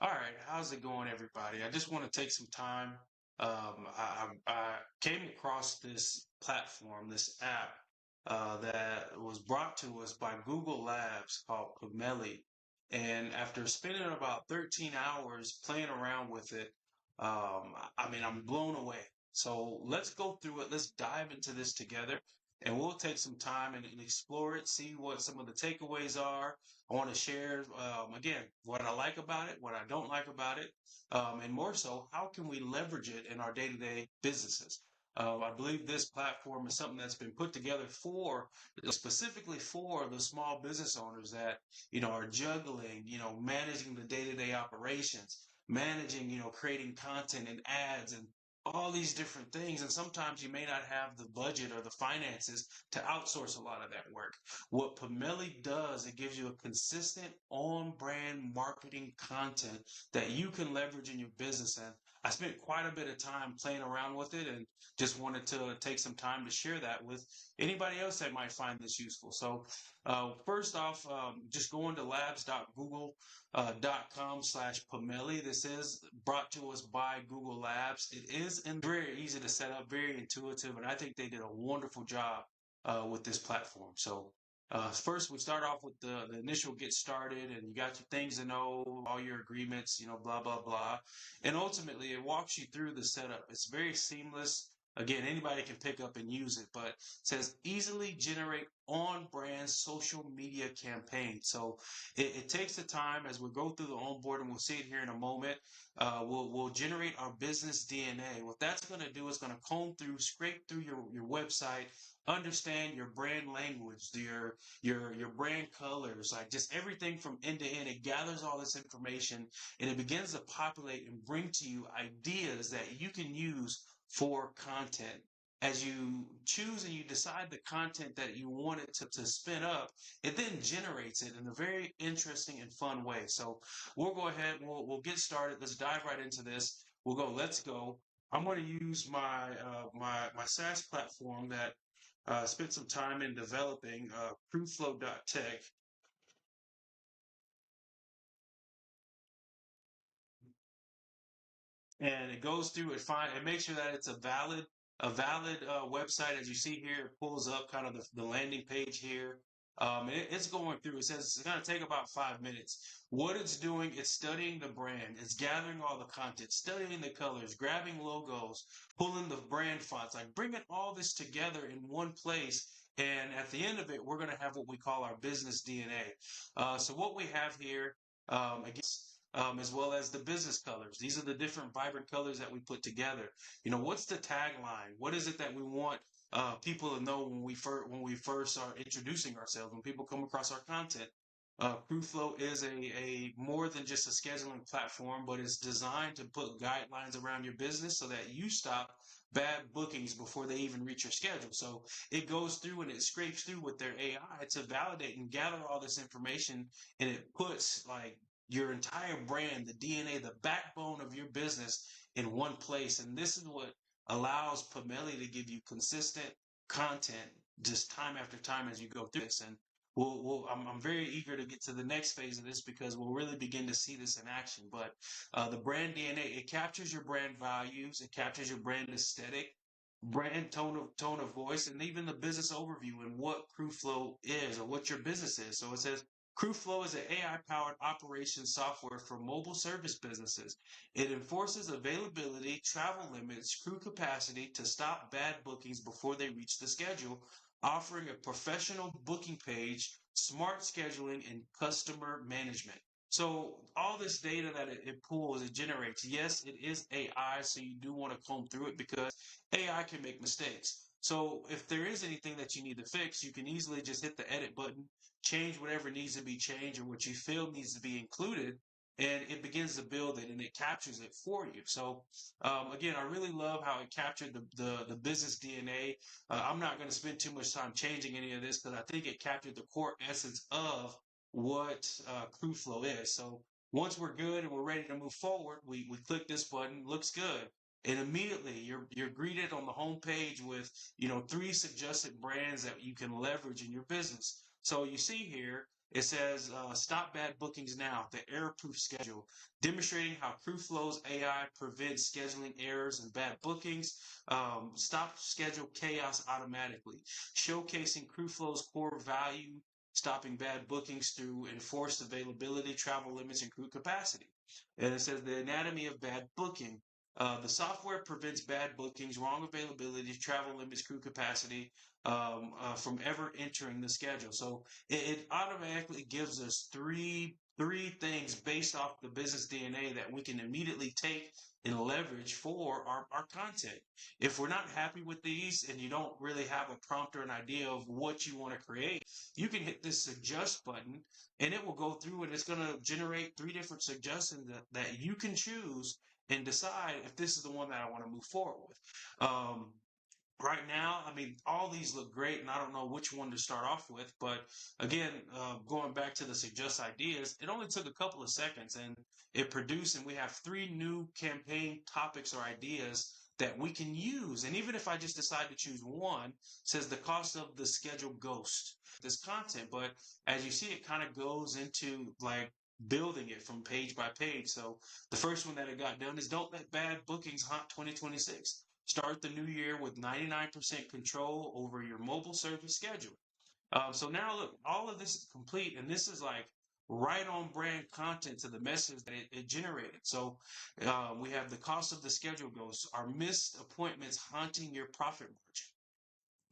All right, how's it going, everybody? I just want to take some time. I came across this platform, this app that was brought to us by Google Labs called Pomelli. And after spending about 13 hours playing around with it, I'm blown away. So let's go through it. Let's dive into this together, and we'll take some time and explore it, see what some of the takeaways are. I want to share, again, what I like about it, what I don't like about it, and more so, how can we leverage it in our day-to-day businesses? I believe this platform is something that's been put together for specifically for the small business owners that are juggling, managing the day-to-day operations, managing, creating content and ads and all these different things. And sometimes you may not have the budget or the finances to outsource a lot of that work. What Pomelli does, it gives you a consistent on-brand marketing content that you can leverage in your business. And I spent quite a bit of time playing around with it and just wanted to take some time to share that with anybody else that might find this useful. So first off, just go into labs.google.com/Pomelli. This is brought to us by Google Labs. It is very easy to set up, very intuitive, and I think they did a wonderful job with this platform. So first, we start off with the initial get started, and you got your things to know, all your agreements, blah, blah, blah. And ultimately, it walks you through the setup. It's very seamless. Again, anybody can pick up and use it, but it says easily generate on-brand social media campaign. So it takes the time as we go through the onboarding. We'll see it here in a moment. We'll generate our business DNA. What that's going to do is going to comb through, scrape through your website, understand your brand language, your brand colors, like just everything from end to end. It gathers all this information and it begins to populate and bring to you ideas that you can use for content. As you choose and you decide the content that you want it to spin up, it then generates it in a very interesting and fun way. So we'll go ahead, we'll get started. Let's dive right into this. We'll go, let's go. I'm going to use my SaaS platform that spent some time in developing ProofFlow.tech, and it goes through and makes sure that it's a valid website. As you see here, it pulls up kind of the landing page here. It's going through. It says it's going to take about 5 minutes. What it's doing, it's studying the brand. It's gathering all the content, studying the colors, grabbing logos, pulling the brand fonts, like bringing all this together in one place. And at the end of it, we're going to have what we call our business DNA. So what we have here, again, as well as the business colors. These are the different vibrant colors that we put together. What's the tagline? What is it that we want people to know when we first are introducing ourselves, when people come across our content? ProofFlow is a more than just a scheduling platform, but it's designed to put guidelines around your business so that you stop bad bookings before they even reach your schedule. So it goes through and it scrapes through with their AI to validate and gather all this information, and it puts like your entire brand, the DNA, the backbone of your business in one place. And this is what allows Pomelli to give you consistent content just time after time as you go through this. And I'm very eager to get to the next phase of this because we'll really begin to see this in action. But the brand DNA, it captures your brand values, it captures your brand aesthetic, brand tone of voice, and even the business overview and what CrewFlow is or what your business is. So it says CrewFlow is an AI-powered operations software for mobile service businesses. It enforces availability, travel limits, crew capacity to stop bad bookings before they reach the schedule, offering a professional booking page, smart scheduling, and customer management. So all this data that it pulls, it generates. Yes, it is AI, so you do want to comb through it because AI can make mistakes. So if there is anything that you need to fix, you can easily just hit the edit button, change whatever needs to be changed or what you feel needs to be included, and it begins to build it and it captures it for you. So again, I really love how it captured the business DNA. I'm not going to spend too much time changing any of this because I think it captured the core essence of what CrewFlow is. So once we're good and we're ready to move forward, we click this button, looks good. And immediately you're greeted on the home page with, 3 suggested brands that you can leverage in your business. So you see here, It says, stop bad bookings now, the error-proof schedule, demonstrating how CrewFlow's AI prevents scheduling errors and bad bookings. Stop schedule chaos automatically, showcasing CrewFlow's core value, stopping bad bookings through enforced availability, travel limits, and crew capacity. And it says the anatomy of bad booking. The software prevents bad bookings, wrong availability, travel limits, crew capacity from ever entering the schedule. So it automatically gives us three things based off the business DNA that we can immediately take and leverage for our content. If we're not happy with these and you don't really have a prompt or an idea of what you want to create, you can hit this suggest button and it will go through and it's going to generate three different suggestions that you can choose and decide if this is the one that I want to move forward with. Right now, I mean, all these look great, and I don't know which one to start off with. But again, going back to the suggest ideas, it only took a couple of seconds, and it produced, and we have three new campaign topics or ideas that we can use. And even if I just decide to choose one, says the cost of the schedule ghost this content. But as you see, it kind of goes into like building it from page by page. So the first one that it got done is don't let bad bookings haunt 2026. Start the new year with 99% control over your mobile service schedule. So now look, all of this is complete, and this is like right on brand content to the message that it generated. So we have the cost of the schedule ghosts, are missed appointments haunting your profit margin.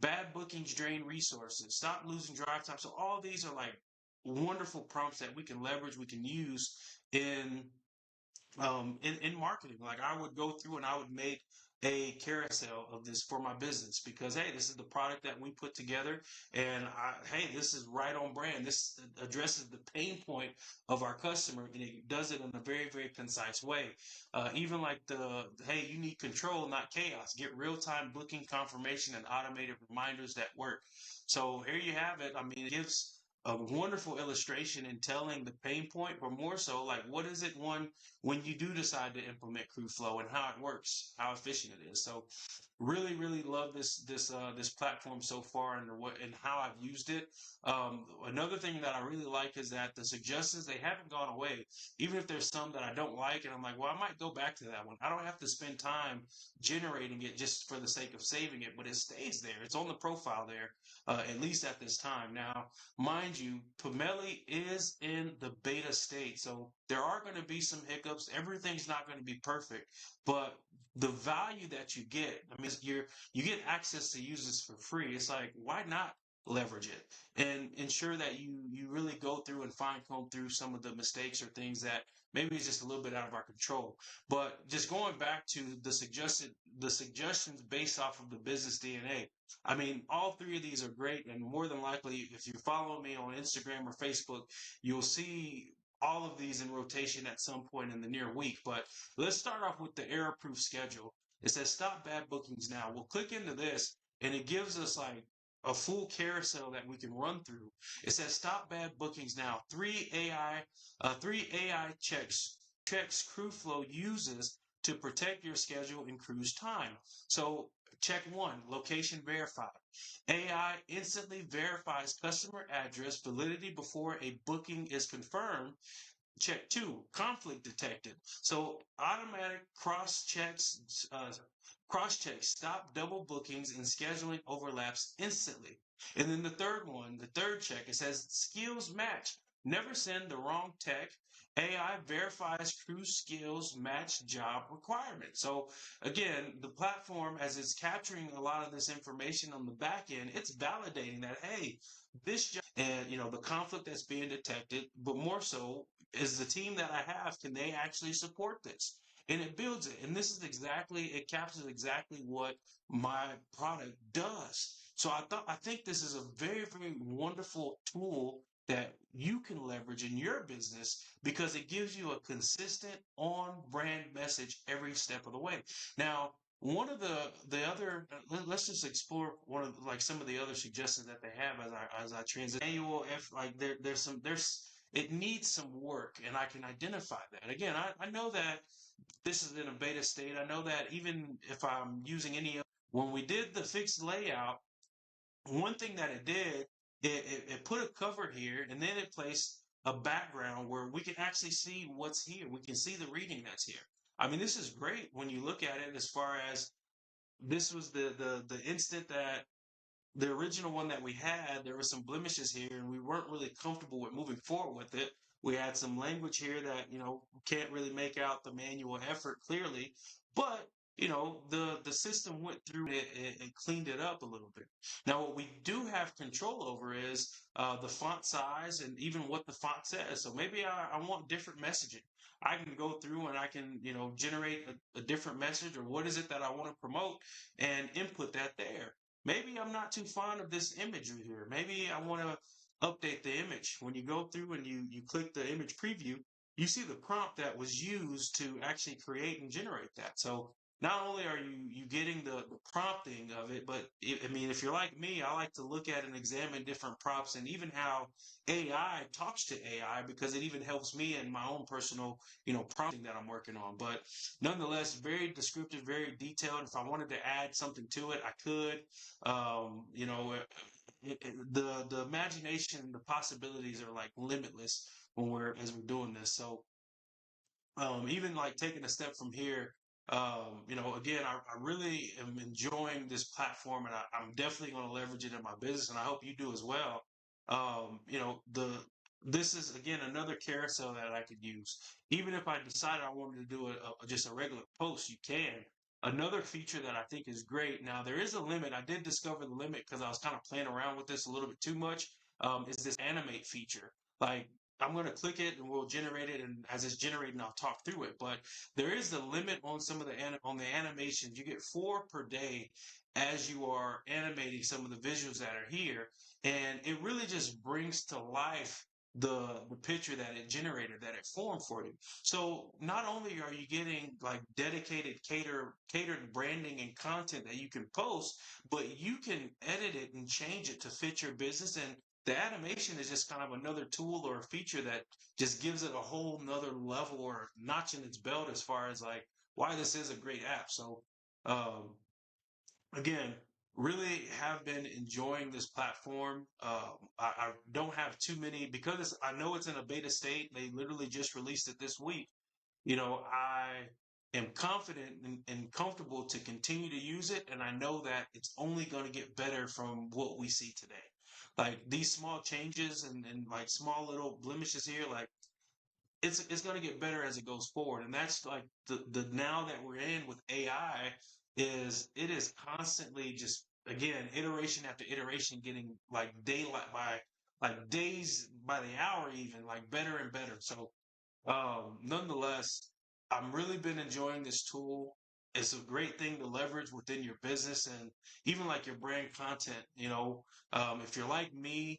Bad bookings drain resources. Stop losing drive time. So all these are like wonderful prompts that we can leverage, we can use in marketing. Like I would go through and I would make a carousel of this for my business because hey, this is the product that we put together, and hey, this is right on brand. This addresses the pain point of our customer, and it does it in a very very concise way. Even like the hey, you need control, not chaos. Get real time booking confirmation and automated reminders that work. So here you have it. I mean, it gives a wonderful illustration in telling the pain point, but more so like what is it when you do decide to implement CrewFlow and how it works, how efficient it is. So really, really love this platform so far and what and how I've used it. Another thing that I really like is that the suggestions they haven't gone away. Even if there's some that I don't like, and I'm like, well, I might go back to that one. I don't have to spend time generating it just for the sake of saving it, but it stays there. It's on the profile there, at least at this time. Now, mind you, Pomelli is in the beta state, so there are going to be some hiccups. Everything's not going to be perfect, but the value that you get, I mean, you get access to use this for free. It's like, why not leverage it and ensure that you really go through and fine comb through some of the mistakes or things that maybe is just a little bit out of our control. But just going back to the suggestions based off of the business DNA. I mean, all three of these are great, and more than likely, if you follow me on Instagram or Facebook, you'll see all of these in rotation at some point in the near week. But let's start off with the error-proof schedule. It says stop bad bookings now. We'll click into this, and it gives us like a full carousel that we can run through. It says stop bad bookings now. Three AI checks CrewFlow uses to protect your schedule and crew's time. So check one, location verified. AI instantly verifies customer address validity before a booking is confirmed. Check two, conflict detected. So automatic cross checks stop double bookings and scheduling overlaps instantly. And then the third one, the third check, it says skills match. Never send the wrong tech. AI verifies crew skills match job requirements. So again, the platform, as it's capturing a lot of this information on the back end, it's validating that, hey, this job and the conflict that's being detected, but more so is the team that I have, can they actually support this? And it builds it. And this is it captures exactly what my product does. So I think this is a very, very wonderful tool that you can leverage in your business because it gives you a consistent on brand message every step of the way. Now, one of the other let's just explore one of like some of the other suggestions that they have as I transition annual if like there's it needs some work and I can identify that. Again, I know that this is in a beta state. I know that even if I'm using when we did the fixed layout, one thing that it did it put a cover here, and then it placed a background where we can actually see what's here. We can see the reading that's here. I mean, this is great when you look at it, as far as this was the instant that the original one that we had, there were some blemishes here, and we weren't really comfortable with moving forward with it. We had some language here that, can't really make out the manual effort clearly, but the system went through it and cleaned it up a little bit. Now, what we do have control over is the font size and even what the font says. So maybe I want different messaging. I can go through and I can, generate a different message, or what is it that I want to promote, and input that there. Maybe I'm not too fond of this imagery here. Maybe I want to update the image. When you go through and you click the image preview, you see the prompt that was used to actually create and generate that. So not only are you getting the prompting of it, but I mean, if you're like me, I like to look at and examine different prompts, and even how AI talks to AI, because it even helps me in my own personal, prompting that I'm working on. But nonetheless, very descriptive, very detailed. If I wanted to add something to it, I could. The imagination, the possibilities are like limitless when we're doing this. So even like taking a step from here, again, I really am enjoying this platform, and I'm definitely going to leverage it in my business, and I hope you do as well. This is again another carousel that I could use. Even if I decided I wanted to do just a regular post, you can. Another feature that I think is great. Now there is a limit. I did discover the limit because I was kind of playing around with this a little bit too much. Is this animate feature? Like, I'm going to click it and we'll generate it. And as it's generating, I'll talk through it. But there is the limit on some of on the animations. You get 4 per day as you are animating some of the visuals that are here. And it really just brings to life the picture that it generated, that it formed for you. So not only are you getting like dedicated catered branding and content that you can post, but you can edit it and change it to fit your business. And the animation is just kind of another tool or a feature that just gives it a whole nother level or notch in its belt, as far as like why this is a great app. So um, again, really have been enjoying this platform. I don't have too many, because I know it's in a beta state. They literally just released it this week. I am confident and comfortable to continue to use it. And I know that it's only going to get better from what we see today. Like these small changes and like small little blemishes here, like it's going to get better as it goes forward. And that's like the now that we're in with AI, is it is constantly just, again, iteration after iteration, getting like daylight by like days by the hour, even like better and better. So nonetheless, I've really been enjoying this tool. It's a great thing to leverage within your business, and even like your brand content. If you're like me,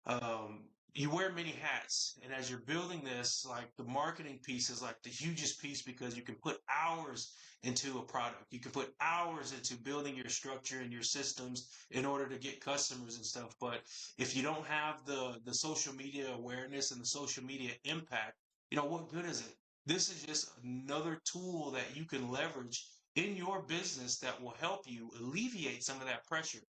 um, you wear many hats, and as you're building this, like the marketing piece is like the hugest piece, because you can put hours into a product. You can put hours into building your structure and your systems in order to get customers and stuff. But if you don't have the social media awareness and the social media impact, what good is it? This is just another tool that you can leverage in your business that will help you alleviate some of that pressure.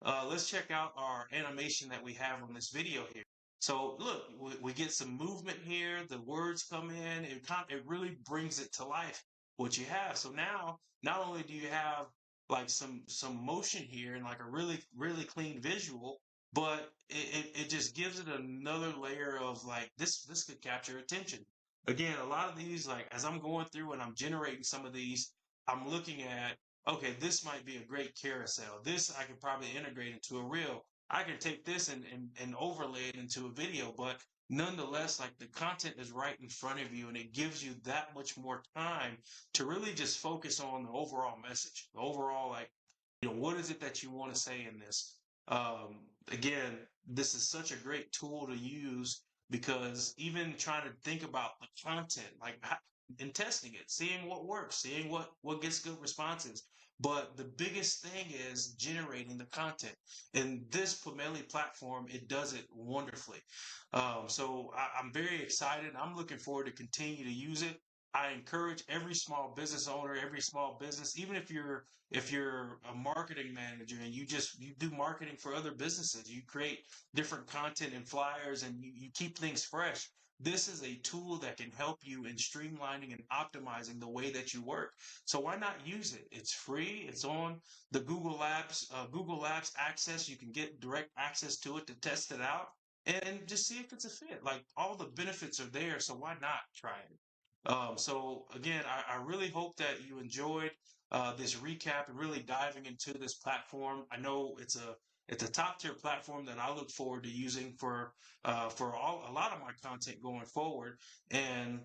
Let's check out our animation that we have on this video here. So look, we get some movement here. The words come in. It really brings it to life what you have. So now, not only do you have like some motion here and like a really really clean visual, but it just gives it another layer of like this could capture attention. Again, a lot of these, like as I'm going through and I'm generating some of these, I'm looking at, okay, this might be a great carousel. This I could probably integrate into a reel. I can take this and overlay it into a video, but nonetheless, like the content is right in front of you, and it gives you that much more time to really just focus on the overall message, the overall, like, what is it that you want to say in this? Again, this is such a great tool to use, because even trying to think about the content, like and testing it, seeing what works, seeing what gets good responses. But the biggest thing is generating the content. And this Pomelli platform, it does it wonderfully. So I'm very excited. I'm looking forward to continue to use it. I encourage every small business owner, every small business, even if you're a marketing manager and you do marketing for other businesses, you create different content and flyers and you keep things fresh. This is a tool that can help you in streamlining and optimizing the way that you work. So why not use it? It's free. It's on the Google Labs access. You can get direct access to it to test it out and just see if it's a fit. Like all the benefits are there, so why not try it? So again, I really hope that you enjoyed this recap and really diving into this platform. I know it's a top tier platform that I look forward to using for a lot of my content going forward. And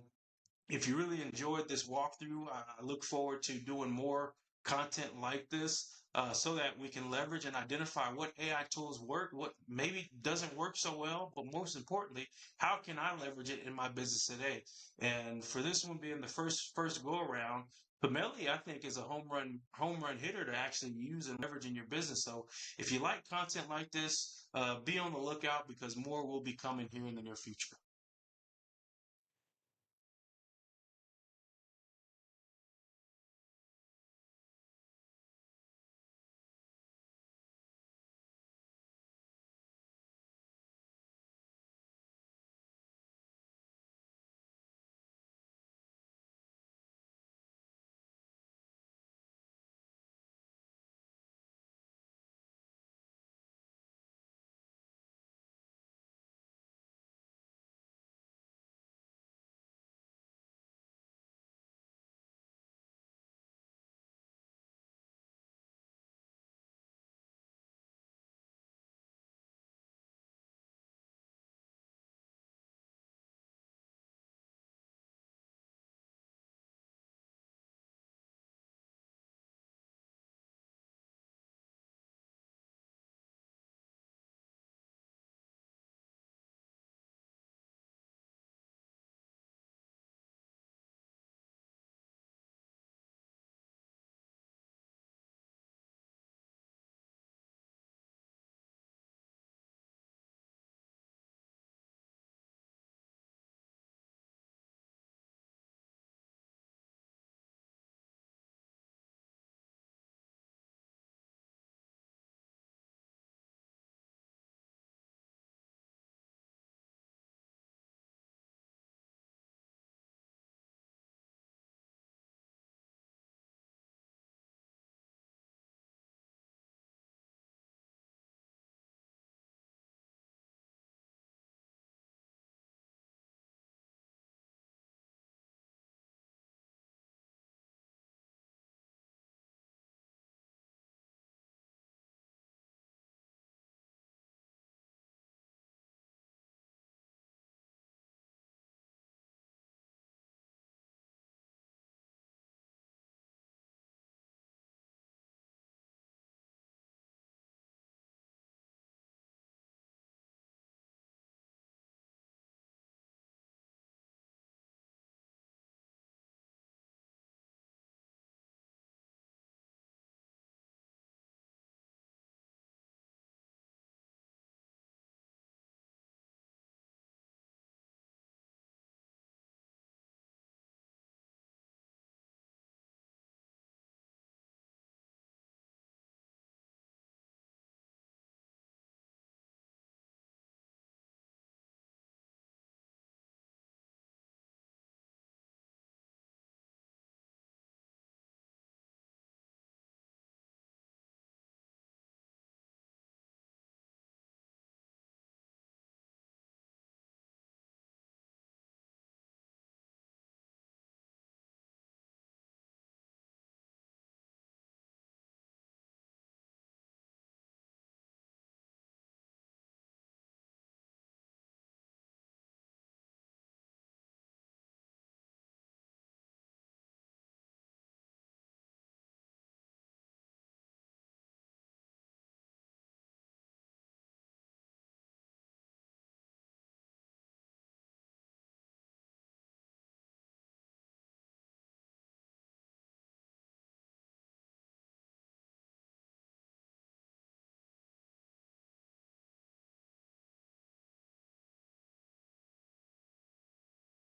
if you really enjoyed this walkthrough, I look forward to doing more content like this so that we can leverage and identify what AI tools work, what maybe doesn't work so well, but most importantly, how can I leverage it in my business today? And for this one being the first go around, Pomelli, I think, is a home run hitter to actually use and leverage in your business. So if you like content like this, be on the lookout because more will be coming here in the near future.